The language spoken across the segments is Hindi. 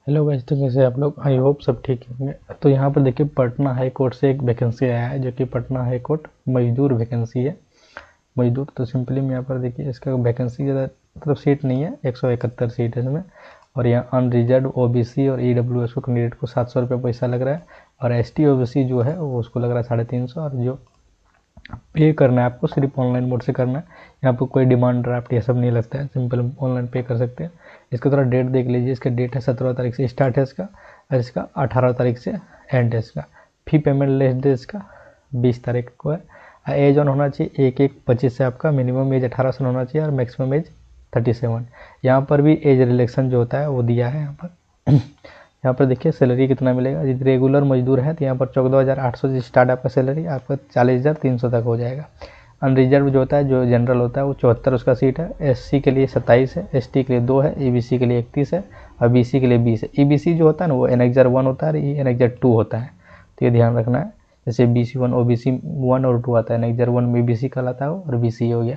हेलो गाइस, तो कैसे आप लोग? आई होप सब ठीक होंगे। तो यहाँ पर देखिए, पटना हाई कोर्ट से एक वैकेंसी आया है, जो कि पटना हाई कोर्ट मजदूर वैकेंसी है। मजदूर तो सिंपली मैं यहाँ पर देखिए, इसका वैकेंसी ज़्यादा मतलब सीट नहीं है, 171 सीट है इसमें। और यहाँ अनरिजर्व ओबीसी और ईडब्ल्यूएस को कैंडिडेट को 700 रुपये पैसा लग रहा है। और एसटी ओबीसी जो है वो उसको लग रहा है 350। और जो पे करना है आपको, सिर्फ ऑनलाइन मोड से करना है। यहाँ पर कोई डिमांड ड्राफ्ट ये सब नहीं लगता है, सिंपल ऑनलाइन पे कर सकते हैं। इसका थोड़ा डेट देख लीजिए। इसका डेट है 17 तारीख से स्टार्ट है इसका, और इसका 18 तारीख से एंड है इसका। फी पेमेंट लेस डे इसका 20 तारीख को है। एज ऑन होना चाहिए 1/1/25 से आपका, मिनिमम एज 18 साल होना चाहिए और मैक्सिमम एज 37। यहाँ पर भी एज रिलेक्शन जो होता है वो दिया है यहाँ पर। यहाँ पर देखिए सैलरी कितना मिलेगा। यदि रेगुलर मजदूर है तो यहाँ पर 14,800 से स्टार्ट आपका सैलरी, आपका 40,300 तक हो जाएगा। अनरिजर्व जो होता है, जो जनरल होता है, वो 74 उसका सीट है। एससी के लिए 27 है, एसटी के लिए 2 है, ईबीसी के लिए 31 है और बीसी के लिए 20 है। ईबीसी जो होता है ना, वो एनेक्जर 1 होता है और ये एनेक्जर 2 होता है, तो ये ध्यान रखना है। जैसे BC1 ओबीसी 1 और 2 आता है, एनेक्जर 1 में बीसी कहलाता है और बीसी हो गया।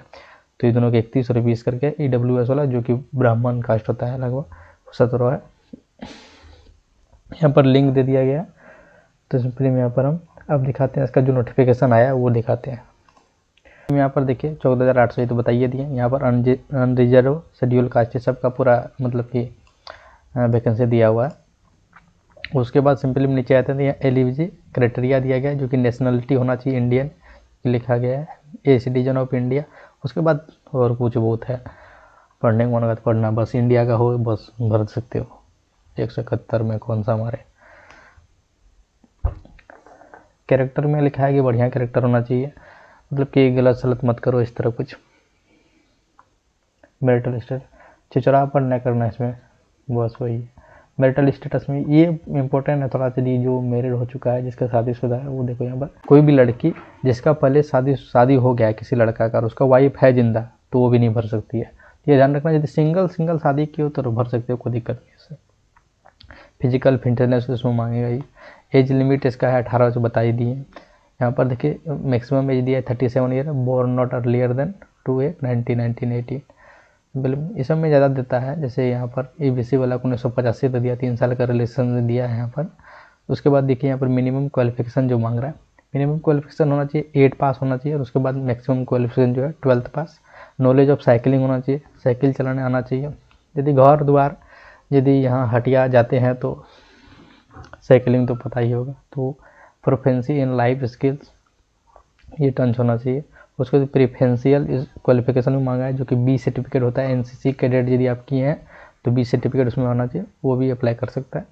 तो ये दोनों के 31 और 20 करके। ईडब्ल्यूएस वाला जो कि ब्राह्मण कास्ट होता है लगभग 17 है। यहाँ पर लिंक दे दिया गया, तो सिंपली यहाँ पर हम अब दिखाते हैं, इसका जो नोटिफिकेशन आया वो दिखाते हैं। यहाँ पर देखिए 14,800 ये तो बताइए दिए। यहाँ पर अनरिजर्व शेड्यूल कास्ट सबका पूरा मतलब कि वैकेंसी दिया हुआ है। उसके बाद सिंपली नीचे आते हैं तो यहाँ एलिजिबिलिटी क्राइटेरिया दिया गया है, जो कि नेशनलिटी होना चाहिए इंडियन लिखा गया है, ए सिटीजन ऑफ इंडिया। उसके बाद और कुछ बहुत है, पढ़ने को मन का पढ़ना, बस इंडिया का हो बस भर सकते हो। 171 में कौन सा हमारे कैरेक्टर में लिखा है कि बढ़िया कैरेक्टर होना चाहिए, मतलब कि गलत सलत मत करो इस तरह कुछ। मैरिटल स्टेटस चिचड़ापन न करना इसमें, बस वही है। मैरिटल स्टेटस में ये इंपॉर्टेंट है थोड़ा सा, जो मैरिड हो चुका है, जिसका शादीशुदा है, वो देखो यहाँ पर कोई भी लड़की जिसका पहले शादी हो गया है किसी लड़का का और उसका वाइफ है जिंदा, तो वो भी नहीं भर सकती है। ये ध्यान रखना, यदि सिंगल शादी की हो तो भर सकते हो, कोई दिक्कत नहीं है। फिजिकल फिटनेस इसमें मांगेगा ही। एज लिमिट इसका है 18 से बता ही दिए। यहाँ पर देखिए मैक्सिमम एज दिया है 37 year, born not earlier than 2/8/1918। इसमें में ज़्यादा देता है, जैसे यहाँ पर ABC वाला को 1985 तो दिया, 3 साल का रिलेशन दिया है यहाँ पर। उसके बाद देखिए यहाँ पर मिनिमम क्वालिफिकेशन जो मांग रहा है, मिनिमम क्वालिफिकेशन होना चाहिए 8 पास होना चाहिए। और उसके बाद मैक्सिमम क्वालिफिकेशन जो है 12th pass. Knowledge of cycling होना चाहिए, साइकिल चलाने आना चाहिए। यदि घर द्वार यदि यहाँ हटिया जाते हैं तो साइकिलिंग तो पता ही होगा। तो प्रोफेंसी इन लाइफ स्किल्स ये टंच होना चाहिए। उसके बाद प्रेफरेंशियल क्वालिफिकेशन में मांगा है, जो कि B सर्टिफिकेट होता है। एनसीसी कैडेट यदि आप किए हैं तो B सर्टिफिकेट उसमें होना चाहिए, वो भी अप्लाई कर सकता है।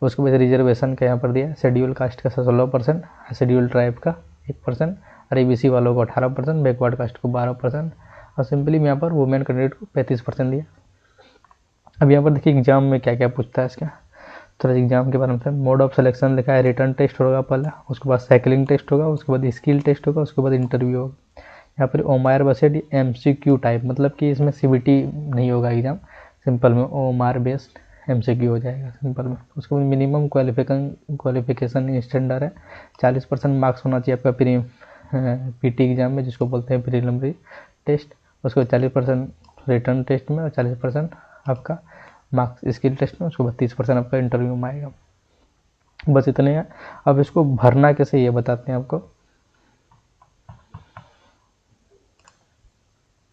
उसके बाद रिजर्वेशन का यहाँ पर दिया, शेड्यूल कास्ट का 16%, शेड्यूल ट्राइब का 1% और ABC वालों को 18%, बैकवर्ड कास्ट को 12%। और सिंपली यहाँ पर वुमेन कैंडिडेट को 35% दिया। अब यहाँ पर देखिए एग्जाम में क्या क्या पूछता है इसका, तो एग्जाम के बारे में मोड ऑफ सिलेक्शन लिखा है, रिटर्न टेस्ट होगा पहला, उसके बाद साइकिलिंग टेस्ट होगा, उसके बाद स्किल टेस्ट होगा, उसके बाद इंटरव्यू होगा। यहाँ पर ओमायर बेस्ड MCQ टाइप, मतलब कि इसमें CBT नहीं होगा एग्जाम, सिंपल में ओमायर बेस्ड MCQ हो जाएगा सिंपल में। उसके बाद मिनिमम क्वालिफिकेशन स्टैंडर्ड है, 40% मार्क्स होना चाहिए आपका PT एग्जाम में, जिसको बोलते हैं प्रीलिमिनरी टेस्ट। उसके बाद 40% रिटर्न टेस्ट में और 40% आपका मार्क्स स्किल टेस्ट में। उसके बाद 30% आपका इंटरव्यू में आएगा। बस इतने हैं। अब इसको भरना कैसे ये बताते हैं आपको।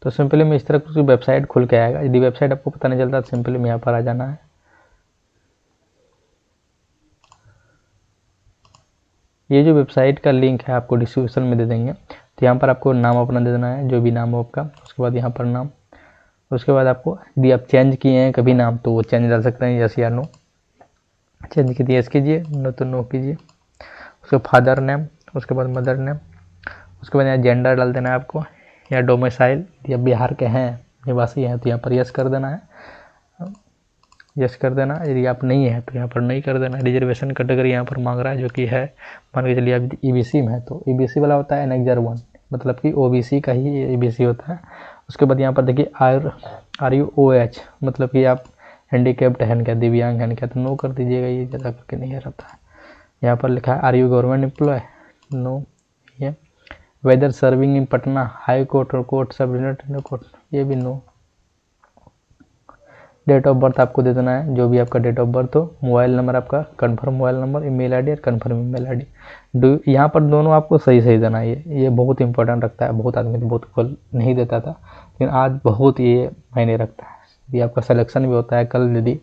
तो सिंपली में इस तरह की वेबसाइट खुल के आएगा। यदि वेबसाइट आपको पता नहीं चलता तो सिंपली में यहाँ पर आ जाना है। ये जो वेबसाइट का लिंक है आपको डिस्क्रिप्शन में दे देंगे। तो यहाँ पर आपको नाम अपना दे देना है, जो भी नाम हो आपका। उसके बाद यहाँ पर नाम, उसके बाद आपको यदि आप चेंज किए हैं कभी नाम तो वो चेंज डाल सकते हैं, यस या नो। चेंज कीजिए यस कीजिए, नो तो नो कीजिए। उसके फादर नेम, उसके बाद मदर नेम, उसके बाद यहाँ जेंडर डाल देना है आपको, या डोमिसाइल, या बिहार के हैं निवासी हैं तो यहाँ पर यस कर देना है, यस कर देना। यदि आप नहीं है तो यहाँ पर नहीं कर देना। रिजर्वेशन कैटेगरी यहाँ पर मांग रहा है, जो कि है मान के चलिए आप EBC में है तो EBC वाला होता है एनेक्जर 1, मतलब कि OBC का ही EBC होता है। उसके बाद यहाँ पर देखिए आर यू OH, मतलब कि आप हैंडीकेप्ड हैं क्या, दिव्यांग हैं क्या, तो नो कर दीजिएगा, ये ज़्यादा करके नहीं रहता है। यहाँ पर लिखा है are you government employ, no. ये whether serving in Patna high court और कोर्ट सब डिविजनल कोर्ट, ये भी नो। डेट ऑफ बर्थ आपको दे देना है, जो भी आपका डेट ऑफ बर्थ हो। मोबाइल नंबर आपका confirm mobile number, email ID और कंफर्म ईमेल आईडी। यहाँ पर दोनों आपको सही सही देना है। ये बहुत इंपॉर्टेंट रखता है। बहुत आदमी तो बहुत कल नहीं देता था, लेकिन आज बहुत ये मायने रखता है। यदि आपका सिलेक्शन भी होता है कल, यदि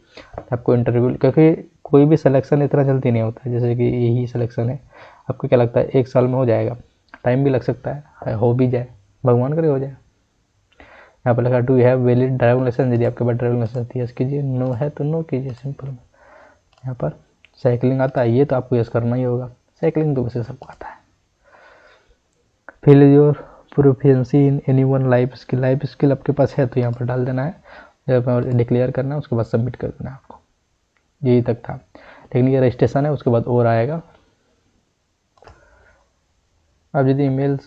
आपको इंटरव्यू, क्योंकि कोई भी सिलेक्शन इतना जल्दी नहीं होता है जैसे कि यही सिलेक्शन है। आपको क्या लगता है 1 साल में हो जाएगा? टाइम भी लग सकता है, हो भी जाए, भगवान करे हो जाए। यहाँ पर लगा do you have valid driving licence, यदि आपके पास ड्राइविंग लाइसेंस यस कीजिए, नो है तो नो कीजिए, सिंपल। यहाँ पर साइकिलिंग आता है, ये तो आपको यस करना ही होगा, साइकिलिंग तो वैसे सबको आता है। Fill your proficiency in any one life skill, life skill आपके पास है तो यहाँ पर डाल देना है, डिक्लेयर करना है, उसके बाद सबमिट कर देना है आपको। यही तक था, लेकिन ये रजिस्ट्रेशन है, उसके बाद और आएगा। अब यदि ईमेल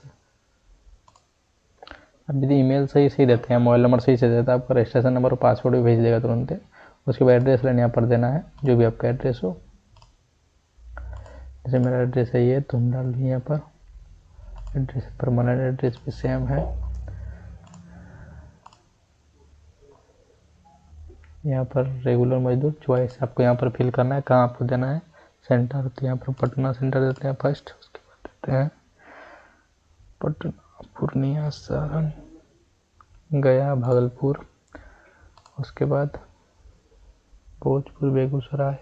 सही देते हैं, मोबाइल नंबर सही से देता है, आपका रजिस्ट्रेशन नंबर और पासवर्ड भी भेज देगा तुरंत। उसके बाद एड्रेस लाइन यहाँ पर देना है, जो भी आपका एड्रेस हो। जैसे मेरा एड्रेस है ये, तुम डाल दिए यहाँ पर एड्रेस, परमानेंट एड्रेस भी सेम है। यहाँ पर रेगुलर मजदूर चॉइस आपको यहाँ पर फिल करना है, कहाँ आपको देना है सेंटर, तो यहाँ पर पटना सेंटर देते हैं फर्स्ट, उसके बाद देते हैं पटना, पूर्णिया, सारण, गया, भागलपुर, उसके बाद भोजपुर, बेगूसराय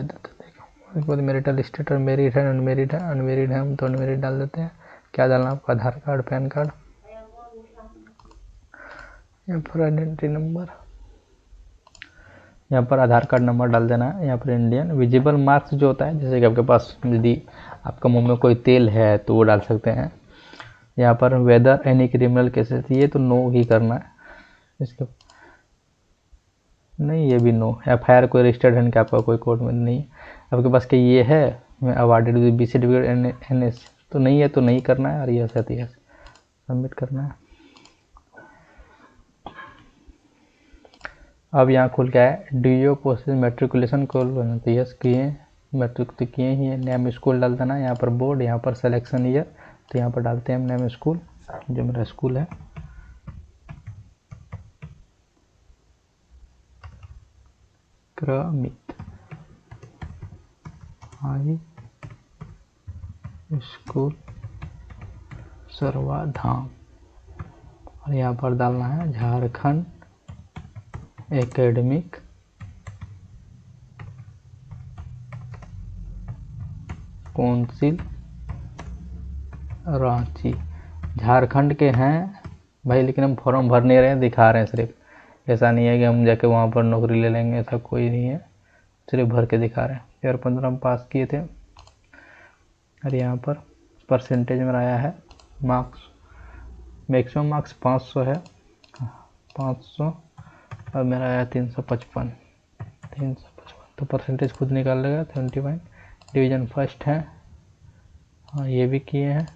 देते हैं। उसके बाद मैरिटल स्टेटस, मैरिड है अनमेरिड है, अनमेरिड है हम तो अनमेरिड डाल देते हैं। क्या डालना आपका आधार कार्ड, पैन कार्ड, यहाँ पर आइडेंटिटी नंबर, यहाँ पर आधार कार्ड नंबर डाल देना है। यहाँ पर इंडियन विजिबल मार्क्स जो होता है, जैसे कि आपके पास यदि आपका मुंह में कोई तेल है तो वो डाल सकते हैं। यहाँ पर वेदर एनी क्रिमिनल केसेस, ये तो नो ही करना है। इसके नहीं, ये भी नो। FIR कोई रजिस्टर्ड है क्या आपका कोई कोर्ट में? नहीं। आपके पास क्या ये है awarded with B certificate NS, तो नहीं है तो नहीं करना है, और यस है तो यस सबमिट करना है। अब यहाँ खुल क्या है, do you process matriculation call, तो यस किए, मैट्रिक तो किए ही है। नेम स्कूल डाल देना, यहाँ पर बोर्ड, यहाँ पर सिलेक्शन ईयर, तो यहाँ पर डालते हैं नेम स्कूल, जो मेरा स्कूल है। क्रमित हाई स्कूल सर्वाधाम, और यहाँ पर डालना है झारखंड एकेडमिक काउंसिल रांची। झारखंड के हैं भाई, लेकिन हम फॉर्म भर नहीं रहे हैं, दिखा रहे हैं सिर्फ। ऐसा नहीं है कि हम जाके वहाँ पर नौकरी ले लेंगे, ऐसा कोई नहीं है, सिर्फ भर के दिखा रहे हैं। 2015 हम पास किए थे। और यहाँ पर परसेंटेज मेरा आया है, मार्क्स मैक्सिमम मार्क्स 500 है, 500, और मेरा आया 355, तो परसेंटेज खुद निकाल लेगा। 71 डिवीज़न फर्स्ट है। हाँ, ये भी किए हैं।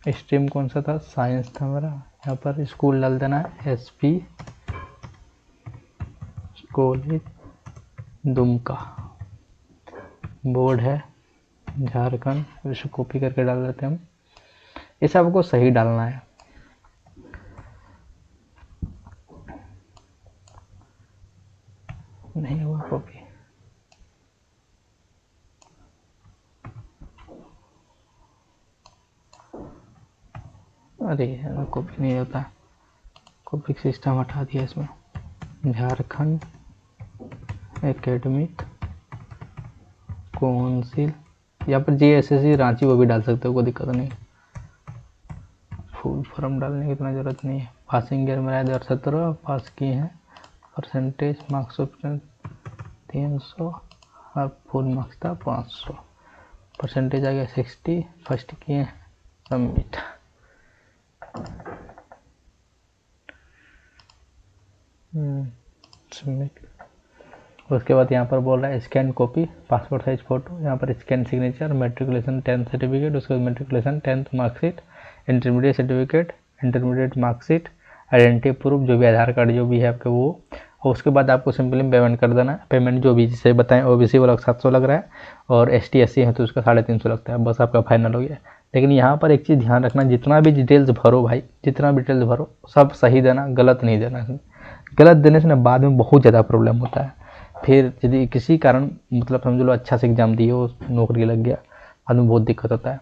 स्ट्रीम कौन सा था? साइंस था मेरा। यहाँ पर स्कूल डाल देना है SP कॉलेज दुमका, बोर्ड है झारखंड, इसे कॉपी करके डाल देते हैं हम। ये सब को सही डालना है। नहीं हुआ कॉपी, अरे यार कॉपी नहीं होता, कॉपी सिस्टम हटा दिया इसमें। झारखंड एकेडमिक काउंसिल, यहाँ पर JSSC रांची वो भी डाल सकते हो, कोई दिक्कत नहीं। फुल फॉर्म डालने की इतना ज़रूरत नहीं है। पासिंग ईयर मेरा 2017 पास किए हैं। परसेंटेज मार्क्स ऑप्शन 300 और फुल मार्क्स था 500, परसेंटेज आ गया 60, फर्स्ट किए हैं, सबमिट। सबमिट। उसके बाद यहाँ पर बोल रहा है scan copy passport size photo, यहाँ पर scan signature, matriculation 10th certificate, उसके बाद matriculation 10th marksheet, intermediate certificate, intermediate marksheet, identity proof, जो भी आधार कार्ड जो भी है आपके वो। और उसके बाद आपको सिंपली पेमेंट कर देना है। पेमेंट जो भी जैसे बताएं OBC वाला 700 लग रहा है, और ST SC है तो उसका 350 लगता है। बस आपका फाइनल हो गया। लेकिन यहाँ पर एक चीज़ ध्यान रखना, जितना भी डिटेल्स भरो भाई, जितना भी डिटेल्स भरो सब सही देना, गलत नहीं देना। गलत देने से ना बाद में बहुत ज़्यादा प्रॉब्लम होता है। फिर यदि किसी कारण मतलब समझ लो अच्छा से एग्जाम दिए हो, नौकरी लग गया, बाद में बहुत दिक्कत होता है।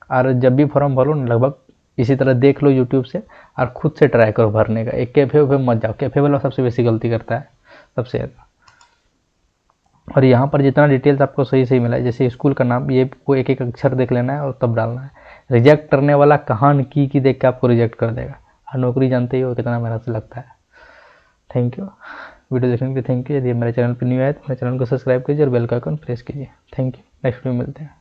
और जब भी फॉर्म भरो ना लगभग इसी तरह देख लो यूट्यूब से और खुद से ट्राई करो भरने का। एक कैफे वफे मत जाओ, कैफे वाला सबसे बेसी गलती करता है सबसे ज़्यादा। और यहाँ पर जितना डिटेल्स आपको सही सही मिला है, जैसे स्कूल का नाम, ये को एक एक अक्षर देख लेना है और तब डालना है। रिजेक्ट करने वाला कहाँ की देख के आपको रिजेक्ट कर देगा। और नौकरी जानते ही हो कितना मेहनत से लगता है। थैंक यू, वीडियो देखने के लिए थैंक यू। यदि मेरे चैनल पर न्यू आए तो मेरे चैनल को सब्सक्राइब कीजिए और बेल का आइकन प्रेस कीजिए। थैंक यू, नेक्स्ट वीडियो मिलते हैं।